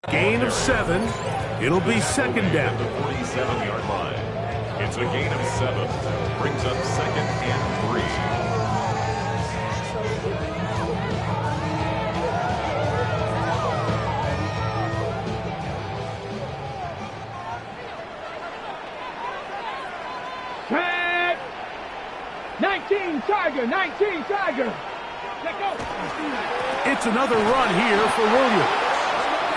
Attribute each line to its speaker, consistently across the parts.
Speaker 1: Gain of 7. It'll be second down.
Speaker 2: The 47-yard line. It's a gain of 7. Brings up second and 3.
Speaker 3: Tag! 19 Tiger, 19 Tiger. Let go.
Speaker 1: It's another run here for Williams.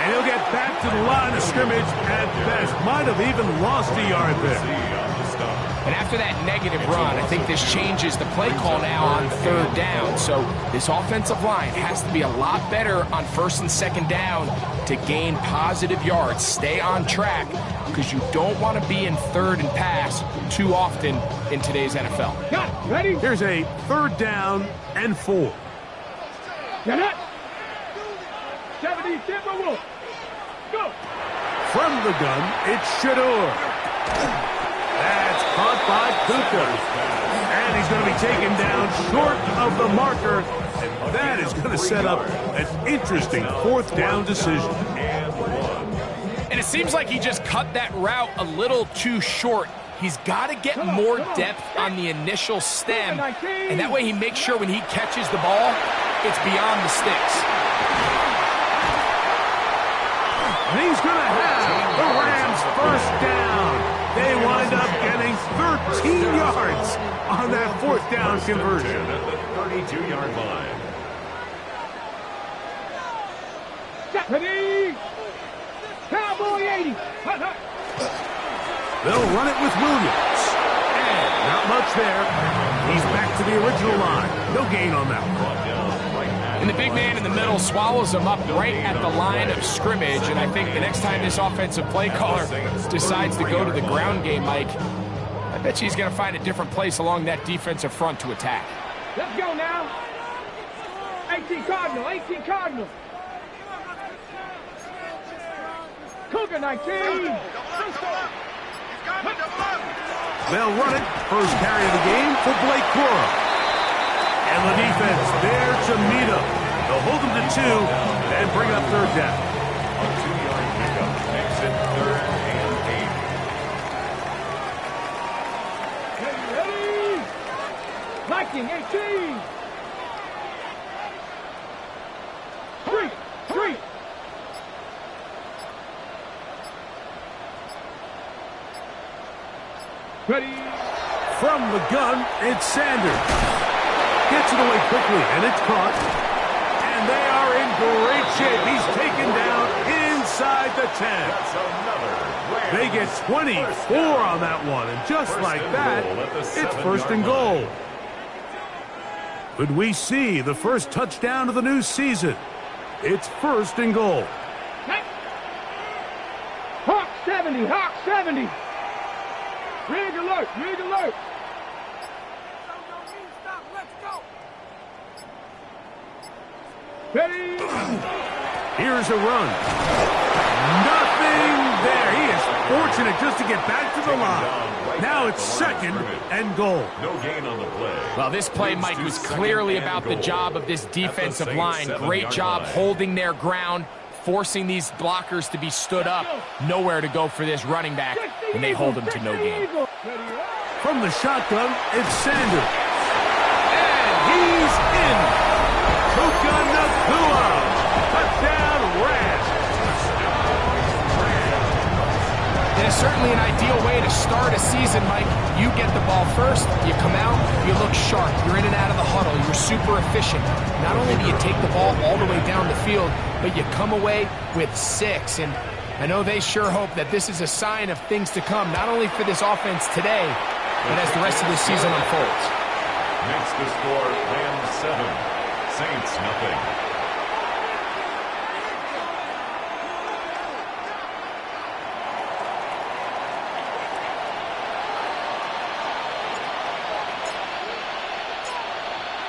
Speaker 1: And he'll get back to the line of scrimmage at best. Might have even lost a yard there.
Speaker 4: And after that negative run, I think this changes the play call now on third down. So this offensive line has to be a lot better on first and second down to gain positive yards. Stay on track because you don't want to be in third and pass too often in today's NFL.
Speaker 3: Ready?
Speaker 1: Here's a third down and 4.
Speaker 3: Get it. 70 Timberwolves. Go.
Speaker 1: From the gun, it's Shador. That's caught by Kuka. And he's going to be taken down short of the marker. And that is going to set up an interesting fourth down decision.
Speaker 4: And it seems like he just cut that route a little too short. He's got to get more depth on the initial stem. And that way he makes sure when he catches the ball, it's beyond the sticks.
Speaker 1: And he's going to have the Rams first down. They wind up getting 13 yards on that fourth down conversion.
Speaker 2: At the 32-yard line.
Speaker 3: Ready? Cowboy 80.
Speaker 1: They'll run it with Williams. And not much there. He's back to the original line. No gain on that one.
Speaker 4: And the big man in the middle swallows him up right at the line of scrimmage. And I think the next time this offensive play caller decides to go to the ground game, Mike, I bet you he's going to find a different place along that defensive front to attack.
Speaker 3: Let's go now. 18 Cardinal, 18 Cardinal. Cougar 19.
Speaker 1: They'll run it. First carry of the game for Blake Cora. And the defense there to meet him. They'll hold him to 2 and bring up third down.
Speaker 2: A 2-yard pickup makes it third and 8.
Speaker 3: Ready? Viking 18. 3. Ready?
Speaker 1: From the gun, it's Sanders. Gets it away quickly, and it's caught. And they are in great shape. He's taken down inside the 10. They get 24 on that one, and just like that, it's first and goal. Could we see the first touchdown of the new season? It's first and goal.
Speaker 3: Hawk 70, Hawk 70. Rig alert, rig alert. Ready?
Speaker 1: Here's a run. Nothing there. He is fortunate just to get back to the line. Now it's second and goal.
Speaker 2: No gain on the play.
Speaker 4: Well, this play, Mike, was clearly about the job of this defensive line. Great job holding their ground, forcing these blockers to be stood up. Nowhere to go for this running back, and they hold him to no gain.
Speaker 1: From the shotgun, it's Sanders. And he's in. Puka Nakua. Touchdown, Rams.
Speaker 4: It is certainly an ideal way to start a season, Mike. You get the ball first, you come out, you look sharp, you're in and out of the huddle, you're super efficient. Not only do you take the ball all the way down the field, but you come away with 6. And I know they sure hope that this is a sign of things to come, not only for this offense today, but as the rest of the season unfolds.
Speaker 2: Makes the score Rams 7, Saints nothing.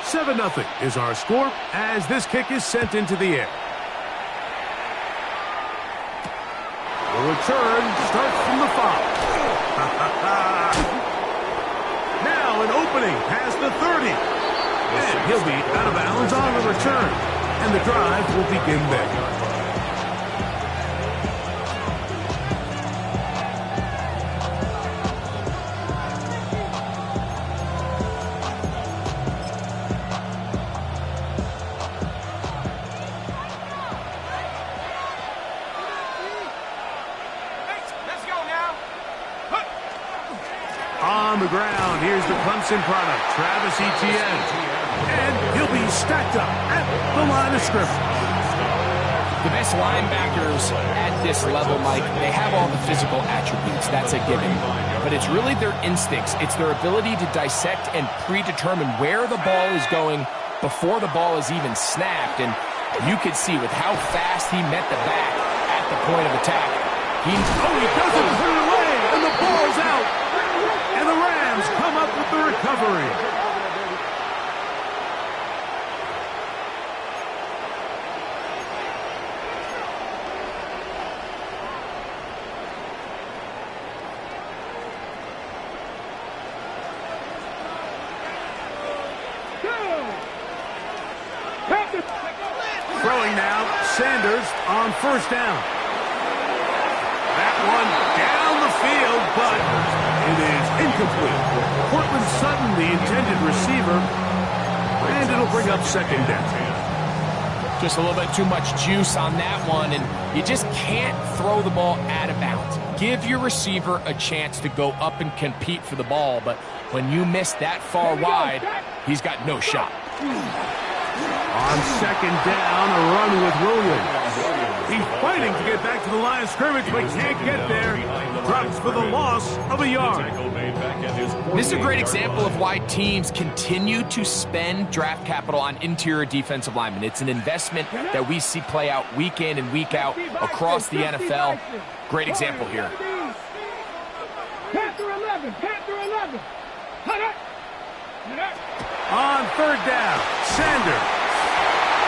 Speaker 1: Seven 0 is our score as this kick is sent into the air. The return starts from the 5. Now an opening past the 30. And he'll be out of bounds on the return. And the drive will begin there. the ground. Here's the Clemson product, Travis Etienne. And he'll be stacked up at the line of scrimmage.
Speaker 4: The best linebackers at this level, Mike, they have all the physical attributes. That's a given. But it's really their instincts. It's their ability to dissect and predetermine where the ball is going before the ball is even snapped. And you could see with how fast he met the back at the point of attack.
Speaker 1: He doesn't put it away, and the ball's out. And the Rams come up with the recovery. Throwing now, Sanders on first down. That one down the field, but it is incomplete. Cortland Sutton, the intended receiver, and it'll bring up second down.
Speaker 4: Just a little bit too much juice on that one, and you just can't throw the ball out of bounds. Give your receiver a chance to go up and compete for the ball, but when you miss that far wide, he's got no shot.
Speaker 1: On second down, a run with Williams. He's fighting to get back to the line of scrimmage, but can't get there. Drops for the loss of a yard.
Speaker 4: This is a great example of why teams continue to spend draft capital on interior defensive linemen. It's an investment that we see play out week in and week out across the NFL. Great example here.
Speaker 3: Panther 11, Panther 11.
Speaker 1: On third down, Sanders.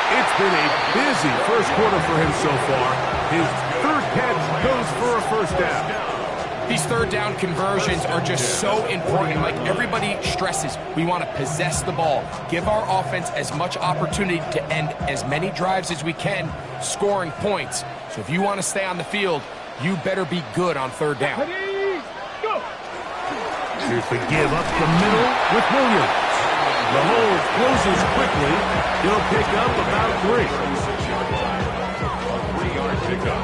Speaker 1: It's been a busy first quarter for him so far. His third catch goes for a first down.
Speaker 4: These third down conversions are just so important. Like everybody stresses, we want to possess the ball, give our offense as much opportunity to end as many drives as we can, scoring points. So if you want to stay on the field, you better be good on third down.
Speaker 1: Here's the give up the middle with Williams. The hole closes quickly. He'll pick up about 3.
Speaker 2: 3-yard pickup.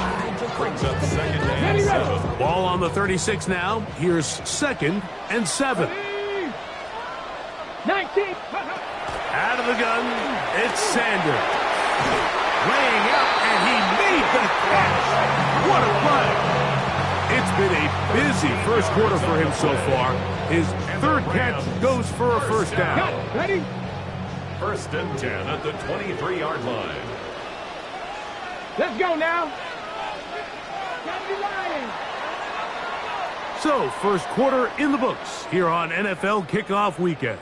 Speaker 2: Brings up second and 7.
Speaker 1: Ball on the 36 now. Here's second and 7.
Speaker 3: 19.
Speaker 1: Out of the gun, it's Sanders. Laying out, and he made the catch. What a play. It's been a busy first quarter for him so far. His third catch goes for a first down.
Speaker 3: Ready?
Speaker 2: First and 10 at the 23-yard line.
Speaker 3: Let's go now.
Speaker 1: So, first quarter in the books here on NFL Kickoff Weekend.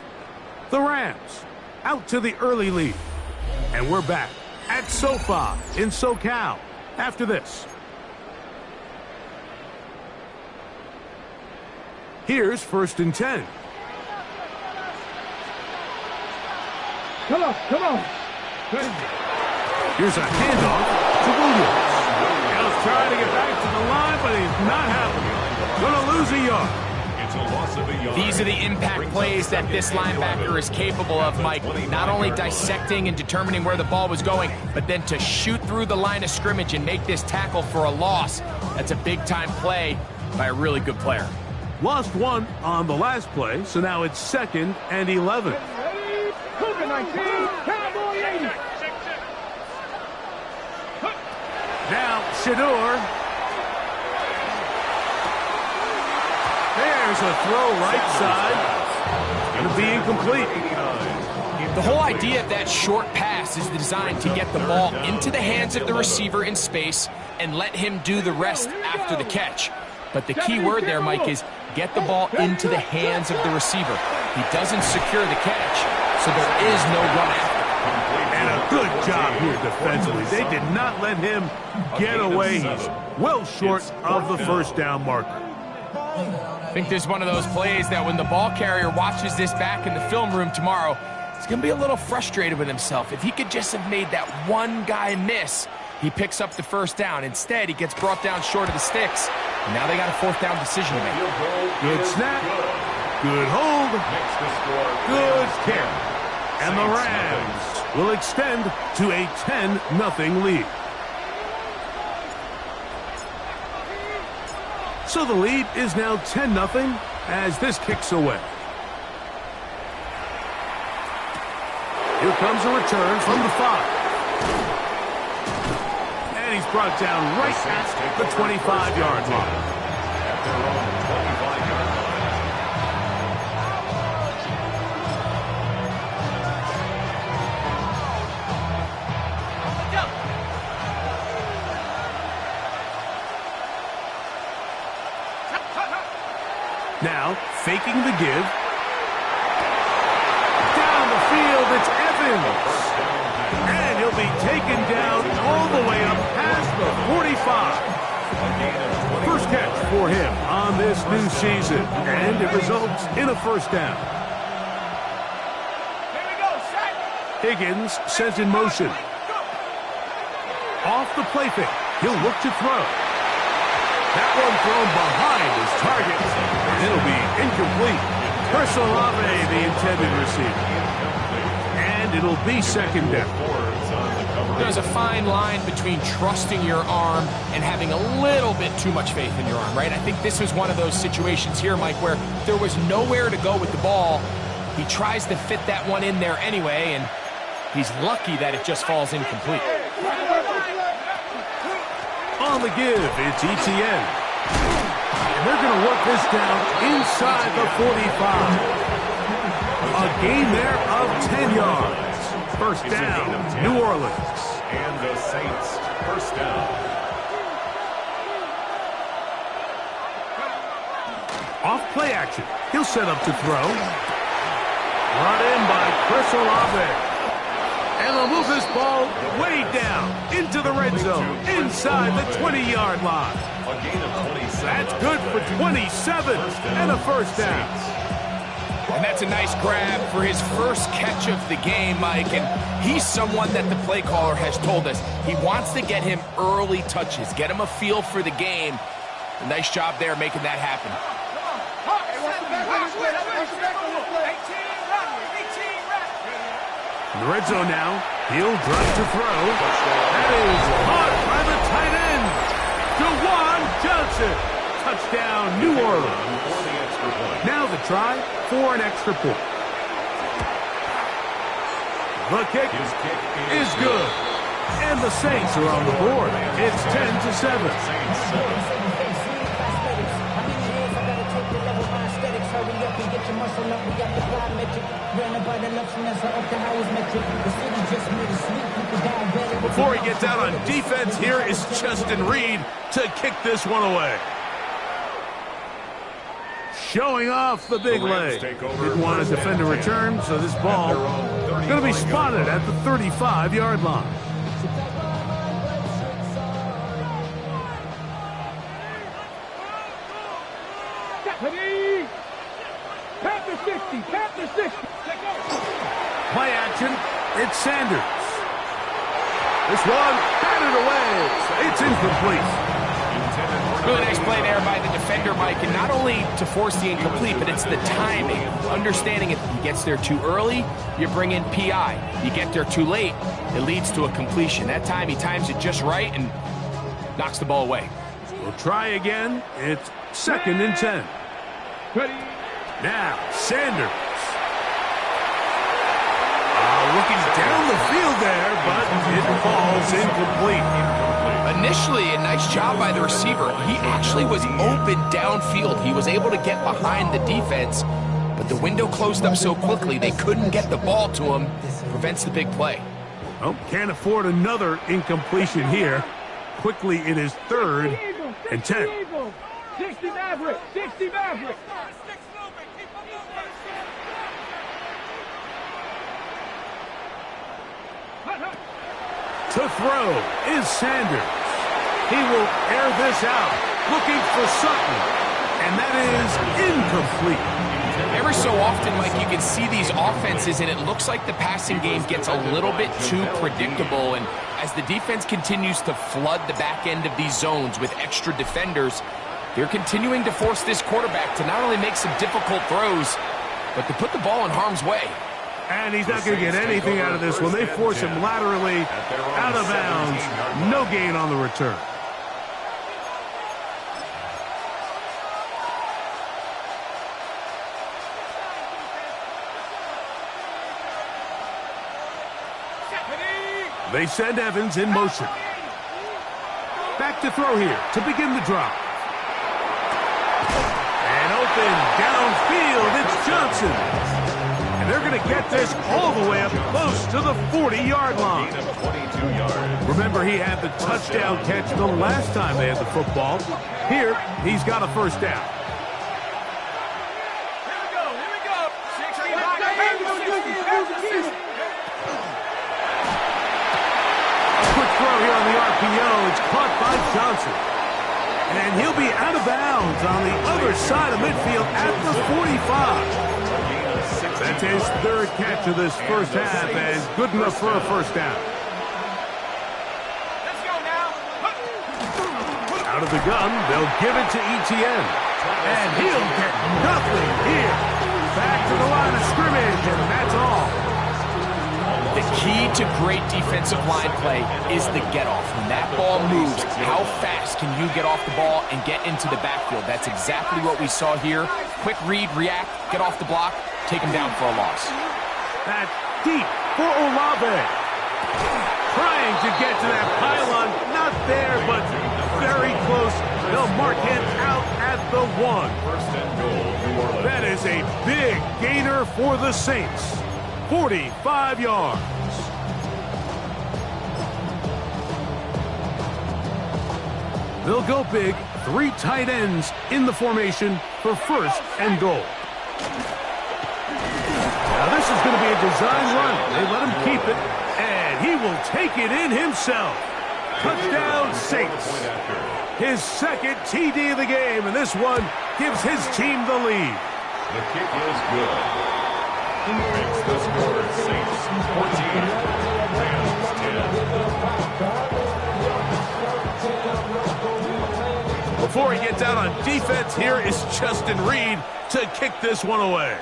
Speaker 1: The Rams out to the early lead. And we're back at SoFi in SoCal after this. Here's first and 10.
Speaker 3: Come on, come on.
Speaker 1: Here's a handoff to Williams. He'll try to get back to the line, but he's not happening. Gonna lose a yard.
Speaker 2: It's a loss of a yard.
Speaker 4: These are the impact plays that this linebacker is capable of, Mike. Not only dissecting and determining where the ball was going, but then to shoot through the line of scrimmage and make this tackle for a loss. That's a big-time play by a really good player.
Speaker 1: Lost one on the last play, so now it's second and 11.
Speaker 3: Ready? Cougar 19. Cowboy 80.
Speaker 1: Now, Shador. There's a throw right side. Going to be incomplete.
Speaker 4: The whole idea of that short pass is designed to get the ball into the hands of the receiver in space and let him do the rest after the catch. But the key word there, Mike, is get the ball into the hands of the receiver. He doesn't secure the catch, so there is no run after.
Speaker 1: And a good job here defensively. They did not let him get away. He's well short of the first down marker.
Speaker 4: I think this is one of those plays that when the ball carrier watches this back in the film room tomorrow, he's going to be a little frustrated with himself. If he could just have made that one guy miss, he picks up the first down. Instead, he gets brought down short of the sticks. And now they got a fourth down decision to make.
Speaker 1: Good snap. Good hold. Good kick. And the Rams will extend to a 10-0 lead. So the lead is now 10-0 as this kicks away. Here comes a return from the 5. And he's brought down right at the 25-yard line.
Speaker 2: At their own 25-yard line.
Speaker 1: Now, faking the give. Down the field, it's Evans. And he'll be taken down all the way up past the 45. First catch for him on this new season. And it results in a first down. Higgins sent in motion. Off the play fake. He'll look to throw. That one thrown behind his target, and it'll be incomplete. Chris Olave, the intended receiver. And it'll be second down.
Speaker 4: There's a fine line between trusting your arm and having a little bit too much faith in your arm, right? I think this was one of those situations here, Mike, where there was nowhere to go with the ball. He tries to fit that one in there anyway, and he's lucky that it just falls incomplete.
Speaker 1: On the give, it's ETN. And they're going to work this down inside the 45. A gain there of 10 yards. First down, New Orleans.
Speaker 2: And the Saints, first down.
Speaker 1: Off play action. He'll set up to throw. Brought in by Chris Olave. And they'll move this ball way down into the red zone, inside the 20-yard line.
Speaker 2: A gain of 27.
Speaker 1: That's good for 27 and a first down.
Speaker 4: And that's a nice grab for his first catch of the game, Mike. And he's someone that the play caller has told us he wants to get him early touches, get him a feel for the game. A nice job there making that happen.
Speaker 1: In the red zone now, he'll drive to throw. That is caught by the tight end. DeJuan Johnson. Touchdown, New Orleans. Now the try for an extra point. The kick is good. And the Saints are on the board. It's 10-7. Before he gets out on defense, here is Justin Reed to kick this one away. Showing off the big leg. Didn't want to defend a return, so this ball going to be spotted at the 35-yard line. Play action, it's Sanders. This one, batted away. It's incomplete.
Speaker 4: Really nice play there by the defender, Mike, and not only to force the incomplete, but it's the timing. Understanding if he gets there too early, you bring in PI. You get there too late, it leads to a completion. That time he times it just right and knocks the ball away.
Speaker 1: We'll try again. It's 2nd and 10.
Speaker 3: Ready.
Speaker 1: Now, Sanders. Looking down the field there, but it falls incomplete.
Speaker 4: Initially, a nice job by the receiver. He actually was open downfield. He was able to get behind the defense, but the window closed up so quickly they couldn't get the ball to him. Prevents the big play.
Speaker 1: Oh, can't afford another incompletion here. Quickly, it is 3rd and 10.
Speaker 3: 60 Maverick, 60 Maverick.
Speaker 1: To throw is Sanders. He will air this out, looking for Sutton, and that is incomplete.
Speaker 4: Every so often, Mike, you can see these offenses, and it looks like the passing game gets a little bit too predictable, and as the defense continues to flood the back end of these zones with extra defenders, they're continuing to force this quarterback to not only make some difficult throws, but to put the ball in harm's way.
Speaker 1: And he's not going to get anything out of this one. They force him laterally out of bounds. No gain on the return. They send Evans in motion. Back to throw here to begin the drop. And open downfield, it's Johnson. And they're going to get this all the way up close to the 40-yard line.
Speaker 2: Gain of 22 yards.
Speaker 1: Remember, he had the touchdown catch the last time they had the football. Here, he's got a first down. Quick throw here on the RPO. It's caught by Johnson. And he'll be out of bounds on the other side of midfield at the 45. That's his third catch of this first half, and good enough for a first down.
Speaker 3: Let's go now.
Speaker 1: Out of the gun, they'll give it to ETN. And he'll get nothing here. Back to the line of scrimmage, and that's all.
Speaker 4: The key to great defensive line play is the get-off. When that ball moves, how fast can you get off the ball and get into the backfield? That's exactly what we saw here. Quick read, react, get off the block, take him down for a loss.
Speaker 1: That's deep for Olave. Trying to get to that pylon. Not there, but very close. They'll mark him out at the 1.
Speaker 2: First and goal, New Orleans.
Speaker 1: That is a big gainer for the Saints. 45 yards. They'll go big. 3 tight ends in the formation for first and goal. Now this is going to be a design run. They let him keep it, and he will take it in himself. Touchdown, Saints. His second TD of the game, and this one gives his team the lead.
Speaker 2: The kick is good. Makes the score Saints 14, Rams 10.
Speaker 1: Before he gets out on defense, here is Justin Reed to kick this one away.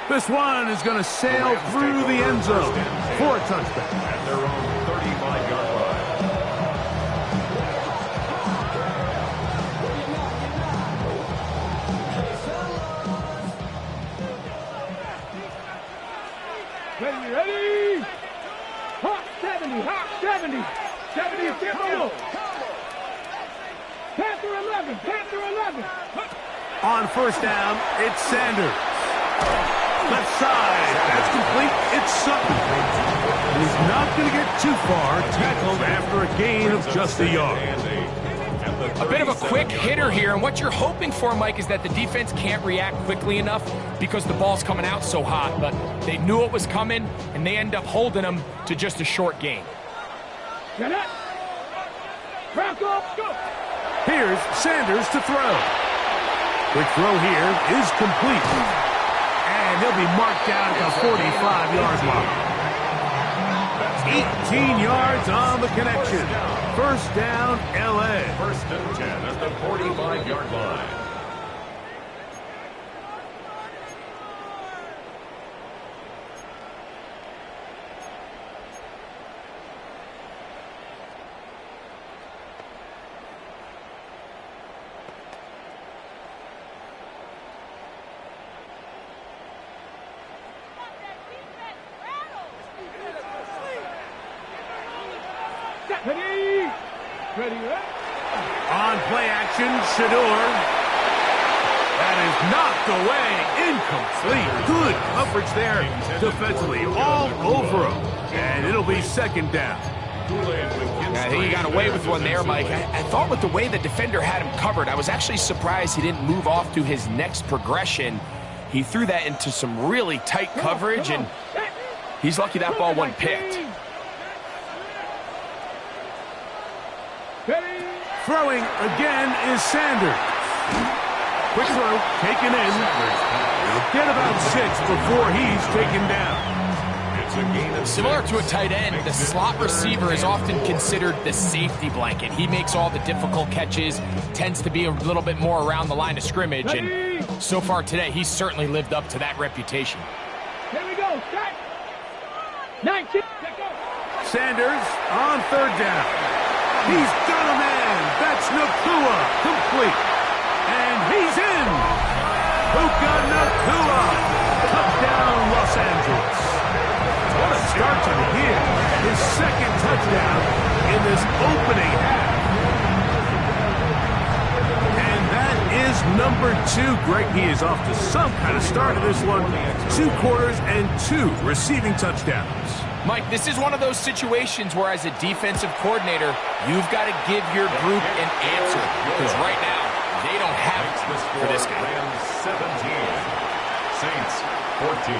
Speaker 1: This one is going to sail through the end zone for a touchdown.
Speaker 2: At their own 35-yard line.
Speaker 3: Ready? Hawk 70, Hawk 70. 70 is Timbo. Panther 11, Panther 11.
Speaker 1: On first down, it's Sanders. Left side, that's complete. It's Sutton. He's not going to get too far. Tackled after a gain of just a yard.
Speaker 4: A bit of a quick hitter here, and what you're hoping for, Mike, is that the defense can't react quickly enough because the ball's coming out so hot. But they knew it was coming, and they end up holding them to just a short gain.
Speaker 3: Get it. Bronco, go.
Speaker 1: Here's Sanders to throw. Quick throw here is complete. And he'll be marked down at the 45-yard line. 18 yards on the connection. First down, L.A.
Speaker 2: First and 10 at the 45-yard line.
Speaker 3: Ready. Ready.
Speaker 1: On play action, Shador. That is knocked away. Incomplete. Good coverage there defensively. All over him. And it'll be second down.
Speaker 4: I think he got away with one there, Mike. I thought with the way the defender had him covered, I was actually surprised he didn't move off to his next progression. He threw that into some really tight coverage, and he's lucky that ball wasn't picked.
Speaker 1: Throwing again is Sanders. Quick throw, taken in. He'll get about 6 before he's taken down.
Speaker 2: It's a gain of
Speaker 4: Similar to a tight end, the slot receiver is often considered the safety blanket. He makes all the difficult catches, tends to be a little bit more around the line of scrimmage, and so far today, he's certainly lived up to that reputation.
Speaker 3: Here we go. Start. 19.
Speaker 1: Sanders on third down. He's got a man. That's Nakua. Complete. And he's in. Puka Nakua. Touchdown, Los Angeles. What a starts him here. His second touchdown in this opening half. And that is number 2. Greg, he is off to some kind of start in this one. 2 quarters and 2 receiving touchdowns.
Speaker 4: Mike, this is one of those situations where as a defensive coordinator, you've got to give your group an answer. Because right now, they don't have it for this guy.
Speaker 2: Rams 17, Saints 14.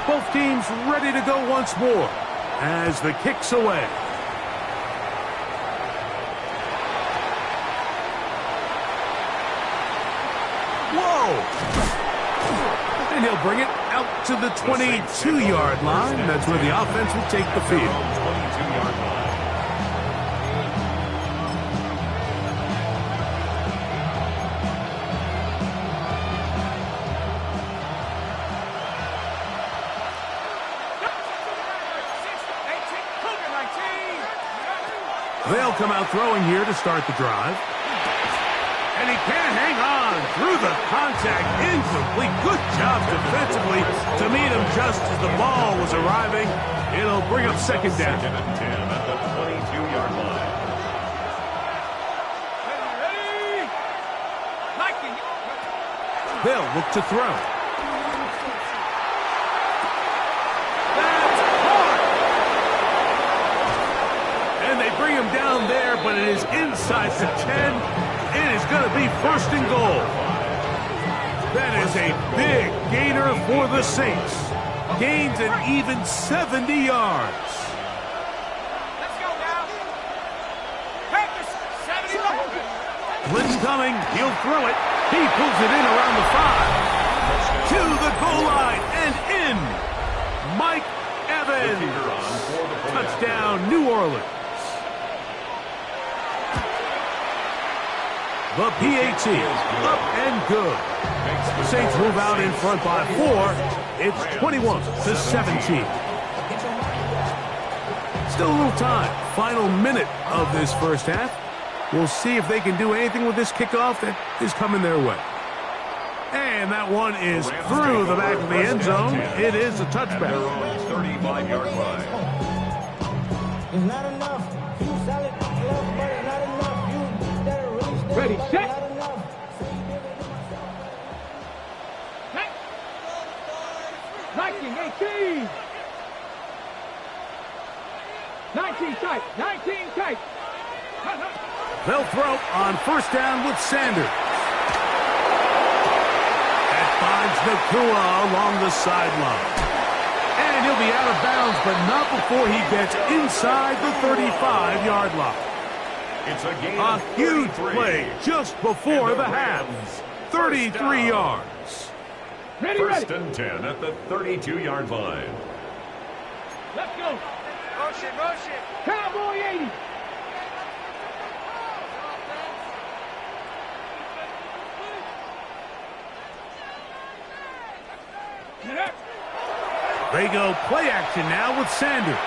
Speaker 1: Both teams ready to go once more as the kick's away. Whoa! And he'll bring it out to the 22-yard line. That's where the offense will take the field.
Speaker 2: 22-yard line.
Speaker 1: They'll come out throwing here to start the drive. And he can't hang on through the contact. Incomplete. Good job defensively to meet him just as the ball was arriving. It'll bring up second down.
Speaker 2: Second and 10 at the 22-yard line.
Speaker 1: They'll look to throw. Bring him down there, but it is inside the 10. It is going to be first and goal. That is a big gainer for the Saints. Gains an even 70 yards.
Speaker 3: Let's go now. Practice 70 yards.
Speaker 1: Blitz coming. He'll throw it. He pulls it in around the 5. To the goal line and in. Mike Evans. Touchdown, New Orleans. The PAT, up and good. The Saints move out in front by 4. It's 21-17. Still a little time. Final minute of this first half. We'll see if they can do anything with this kickoff that is coming their way. And that one is through the back of the end zone. It is a touchback.
Speaker 2: 35-yard line.
Speaker 5: It's not enough. You solid, but it's not enough. You that are really steady.
Speaker 3: Ready, set.
Speaker 5: Not enough.
Speaker 3: 19, 18. 19 tight, 19 tight.
Speaker 1: They'll throw on first down with Sanders. That finds Nakua along the sideline. And he'll be out of bounds, but not before he gets inside the 35-yard line.
Speaker 2: It's a game
Speaker 1: A
Speaker 2: of
Speaker 1: huge
Speaker 2: 33.
Speaker 1: play just before the half. 33 yards.
Speaker 3: Ready,
Speaker 2: First
Speaker 3: ready.
Speaker 2: and 10 at the 32-yard line.
Speaker 3: Let's go. Motion, motion. Cowboy 80. Get up.
Speaker 1: They go play action now with Sanders.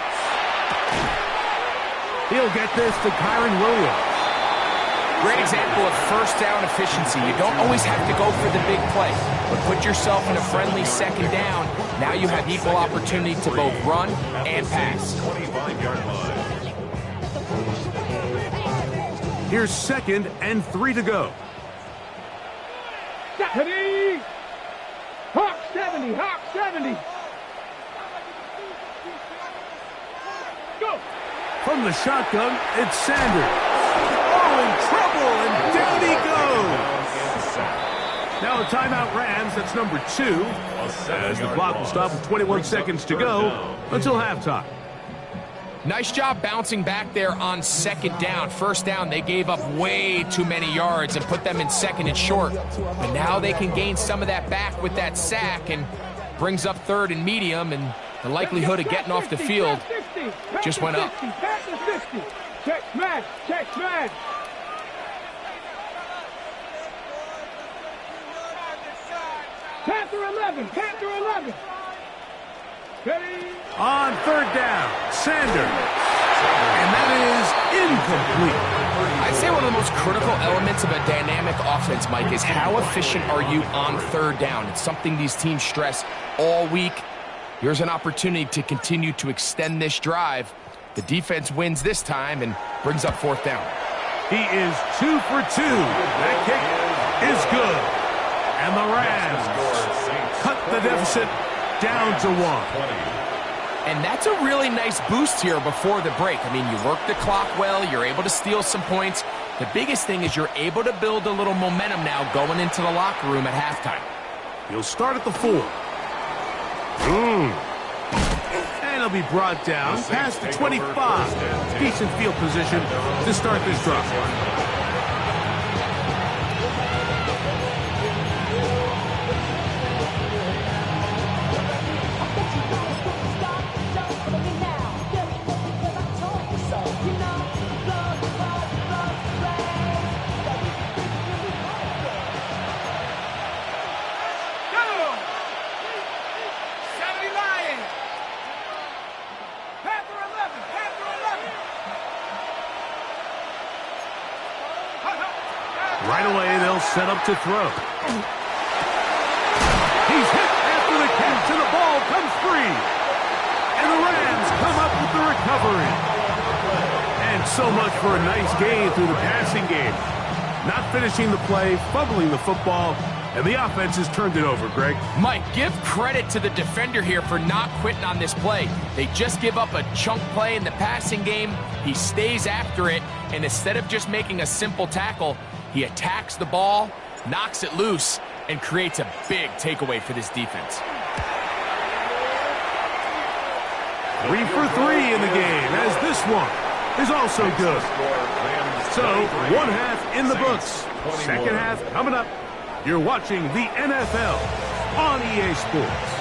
Speaker 1: He'll get this to Kyron Williams.
Speaker 4: Great example of first down efficiency. You don't always have to go for the big play, but put yourself in a friendly second down. Now you have equal opportunity to both run and pass.
Speaker 2: 25-yard line.
Speaker 1: Here's second and 3 to go.
Speaker 3: Ready. Hawk 70, Hawk 70. Go.
Speaker 1: From the shotgun, it's Sanders. Oh, in trouble, and down he goes. Now a timeout Rams, that's number 2. As the clock will stop with 21 seconds to go until halftime.
Speaker 4: Nice job bouncing back there on second down. First down, they gave up way too many yards and put them in second and short. But now they can gain some of that back with that sack and brings up third and medium, and the likelihood of getting off the field just went up.
Speaker 3: Pass is 50. Check smash, check smash. Panther 11, Panther 11.
Speaker 1: On third down, Sanders. And that is incomplete.
Speaker 4: I'd say one of the most critical elements of a dynamic offense, Mike, is how efficient are you on third down? It's something these teams stress all week. Here's an opportunity to continue to extend this drive. The defense wins this time and brings up fourth down.
Speaker 1: He is 2 for 2. That kick is good. And the Rams cut the deficit down to 1.
Speaker 4: And that's a really nice boost here before the break. I mean, you work the clock well, you're able to steal some points. The biggest thing is you're able to build a little momentum now going into the locker room at halftime.
Speaker 1: He'll start at the 4. And he'll be brought down past the 25. Decent field position to start this drive. Right away, they'll set up to throw. He's hit after the catch, and the ball comes free. And the Rams come up with the recovery. And so much for a nice gain through the passing game. Not finishing the play, fumbling the football, and the offense has turned it over, Greg.
Speaker 4: Mike, give credit to the defender here for not quitting on this play. They just give up a chunk play in the passing game. He stays after it, and instead of just making a simple tackle, he attacks the ball, knocks it loose, and creates a big takeaway for this defense.
Speaker 1: 3 for 3 in the game, as this one is also good. So, one half in the books. Second half coming up. You're watching the NFL on EA Sports.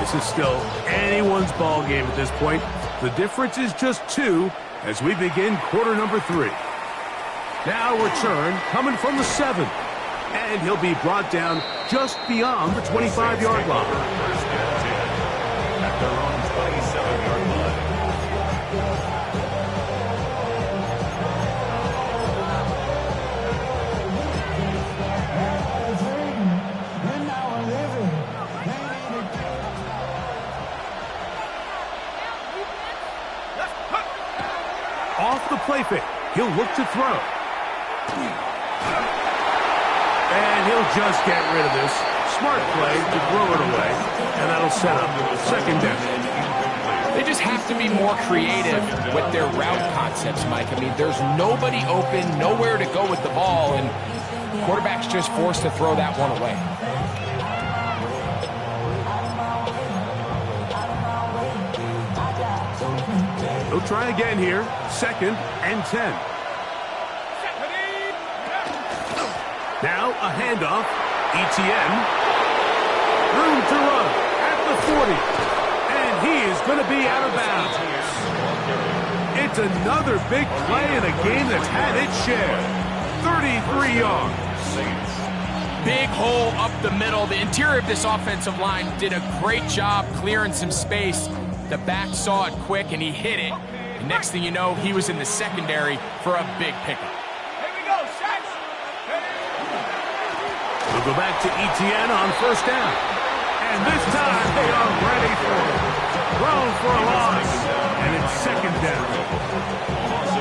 Speaker 1: This is still anyone's ball game at this point. The difference is just 2 as we begin quarter number 3. Now return coming from the 7. And he'll be brought down just beyond the 25-yard line.
Speaker 2: At their own 27-yard line.
Speaker 1: Off the play fake, he'll look to throw. And he'll just get rid of this. Smart play to throw it away, and that'll set up second down.
Speaker 4: They just have to be more creative with their route concepts, Mike. I mean, there's nobody open, nowhere to go with the ball, and the quarterback's just forced to throw that one away.
Speaker 1: He'll try again here. Second and 10. Now a handoff. ETN. Room to run at the 40. And he is going to be out of bounds. It's another big play in a game that's had its share. 33 yards.
Speaker 4: Big hole up the middle. The interior of this offensive line did a great job clearing some space. The back saw it quick, and he hit it. And next thing you know, he was in the secondary for a big pickup.
Speaker 3: Here we go, Shaq.
Speaker 1: We'll go back to ETN on first down. And this time, they are ready for it. Thrown for a loss. And it's second down.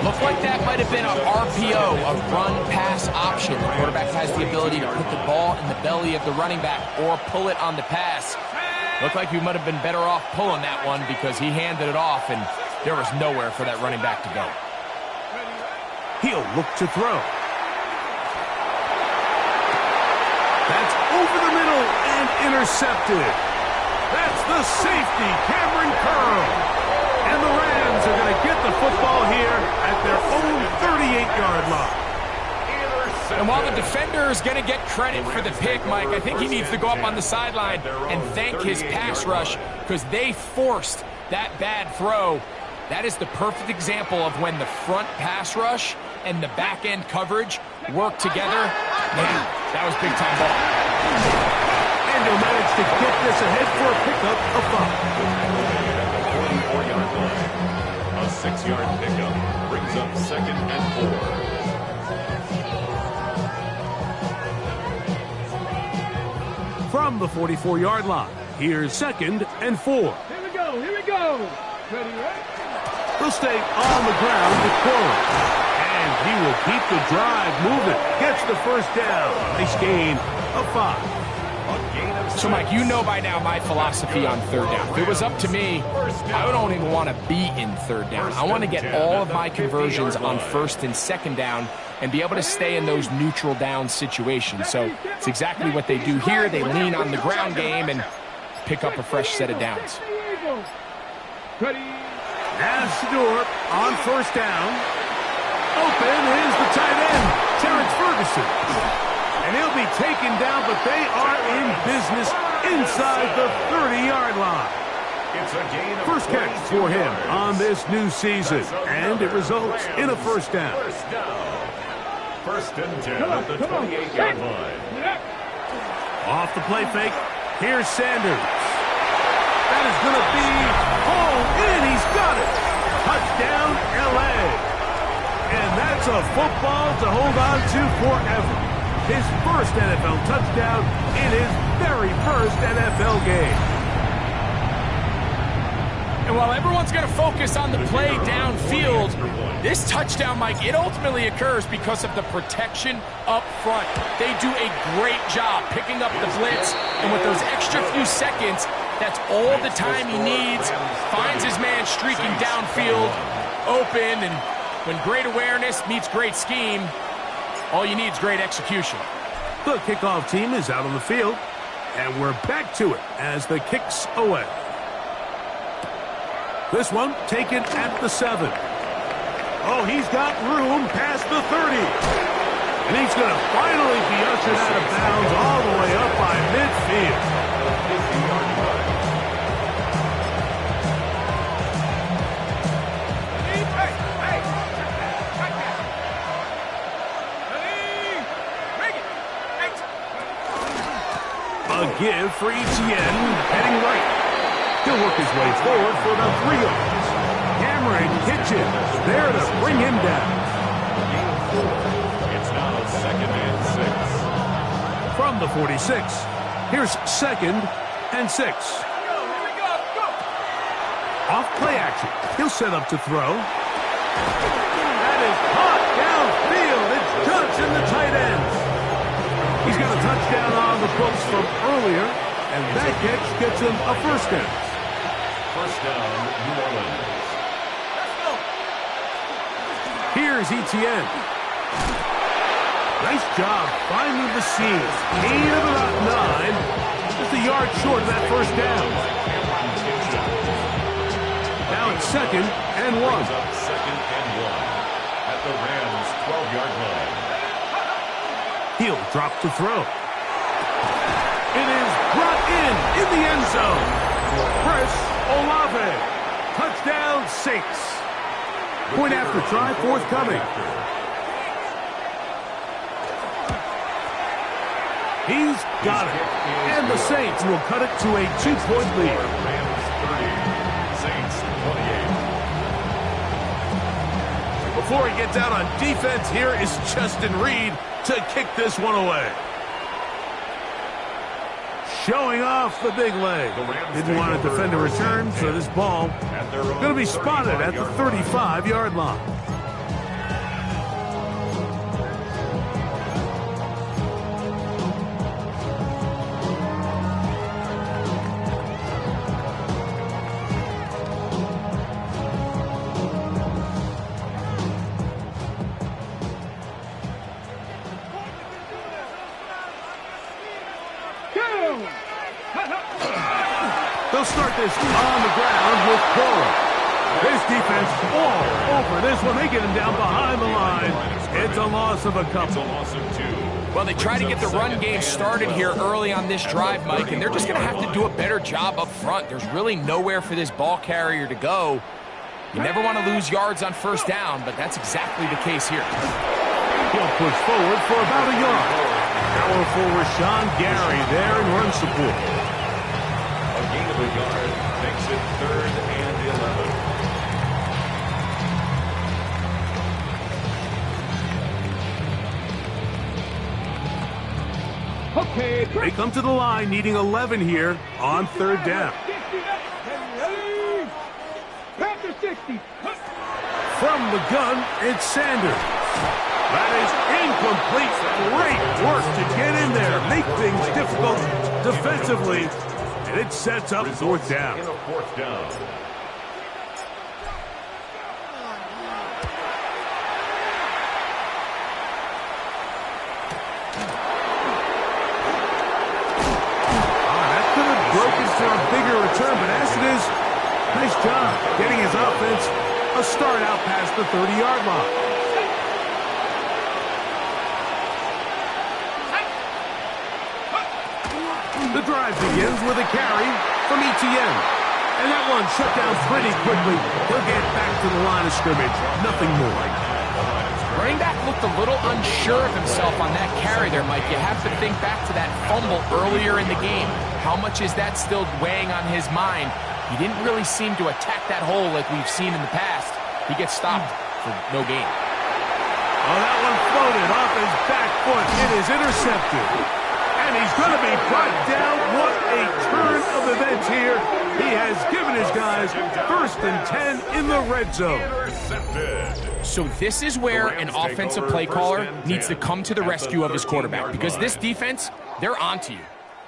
Speaker 4: Looked like that might have been a RPO, a run-pass option. The quarterback has the ability to put the ball in the belly of the running back or pull it on the pass. Looked like he might have been better off pulling that one because he handed it off, and there was nowhere for that running back to go.
Speaker 1: He'll look to throw. That's over the middle and intercepted. That's the safety, Cameron Curl. And the Rams are going to get the football here at their own 38-yard line.
Speaker 4: And while the defender is going to get credit for the pick, Mike, I think he needs to go up on the sideline and thank his pass rush because they forced that bad throw. That is the perfect example of when the front pass rush and the back-end coverage work together, man, that was big-time ball.
Speaker 1: And he'll manage to get this ahead for a pickup of 5.
Speaker 2: 44-yard line. A 6-yard pickup brings up 2nd and 4.
Speaker 1: From the 44-yard line, here's 2nd and 4.
Speaker 3: Here we go, here we go. Ready, right?
Speaker 1: He'll stay on the ground with Corey. And he will keep the drive moving. Gets the first down. Nice gain of 5.
Speaker 4: So, Mike, you know by now my philosophy on 3rd down. If it was up to me, I don't even want to be in 3rd down. I want to get all of my conversions on 1st and 2nd down and be able to stay in those neutral down situations. So it's exactly what they do here. They lean on the ground game and pick up a fresh set of downs.
Speaker 3: Ready?
Speaker 1: As Stewart on 1st down. Open is the tight end, Terrence Ferguson. And he'll be taken down, but they are in business inside the 30-yard line.
Speaker 2: It's a gain of
Speaker 1: First catch for him on this new season, and it results in a 1st down.
Speaker 2: First down. 1st and 10 at the 28-yard line.
Speaker 1: Off the play fake, here's Sanders. That is going to be hauled in. He's got it. Touchdown, L.A. And that's a football to hold on to forever. His first NFL touchdown in his very first NFL game.
Speaker 4: And while everyone's going to focus on the play downfield, this touchdown, Mike, it ultimately occurs because of the protection up front. They do a great job picking up the blitz, and with those extra few seconds, that's all the time he needs. Finds his man streaking downfield, open, and when great awareness meets great scheme, all you need is great execution.
Speaker 1: The kickoff team is out on the field, and we're back to it as the kick's away. This one taken at the 7. Oh, he's got room past the 30. And he's going to finally be ushered out of bounds all the way up by midfield. A give for Etienne, heading right. He'll work his way forward for about 3 yards. Cameron Kitchen there to bring him down.
Speaker 2: It's now 2nd and 6.
Speaker 1: From the 46, here's 2nd and 6. Off play action. He'll set up to throw. That is caught downfield. It's Johnson, the tight end. He's got a touchdown on the books from earlier, and that catch gets him a 1st down.
Speaker 2: First down, New Orleans.
Speaker 1: Here's Etienne. Nice job finding the seam. Gain of about 9. Just a yard short of that 1st down. Now it's 2nd and 1.
Speaker 2: Up 2nd and 1 at the Rams' 12-yard line.
Speaker 1: He'll drop to throw. It is brought in the end zone. Chris Olave. Touchdown, Saints. Point after try forthcoming. He's got it. And the Saints will cut it to a 2-point lead.
Speaker 2: Rams 30, Saints 28.
Speaker 1: Before he gets out on defense, here is Justin Reed to kick this one away. Showing off the big leg. Didn't want to defend a return, so this ball going to be spotted at the 35-yard line. They'll start this on the ground with Cora. This defense all over this one. They get him down behind the line. It's a loss of a couple.
Speaker 4: Well, they try to get the run game started here early on this drive, Mike, and they're just going to have to do a better job up front. There's really nowhere for this ball carrier to go. You never want to lose yards on first down, but that's exactly the case here.
Speaker 1: He'll push forward for about a yard. Powerful Rashawn Gary there in run support.
Speaker 2: A gain of a yard makes it 3rd and 11.
Speaker 3: Okay,
Speaker 1: They come to the line needing 11 here on 3rd down.
Speaker 3: Back to 60.
Speaker 1: From the gun, it's Sanders. That is incomplete. Great work to get in there, make things difficult defensively, and it sets up 4th down.
Speaker 2: In a 4th down.
Speaker 1: Broken for a bigger return, but as it is, nice job getting his offense a start out past the 30-yard line. The drive begins with a carry from Etienne. And that one shut down pretty quickly. He'll get back to the line of scrimmage. Nothing more.
Speaker 4: Running back looked a little unsure of himself on that carry there, Mike. You have to think back to that fumble earlier in the game. How much is that still weighing on his mind? He didn't really seem to attack that hole like we've seen in the past. He gets stopped for no gain.
Speaker 1: Oh, that one floated off his back foot. It is intercepted. And he's going to be brought down. What a turn of events here. He has given his guys 1st and 10 in the red zone.
Speaker 4: So this is where an offensive play caller needs to come to the rescue of his quarterback, because this defense, they're onto you.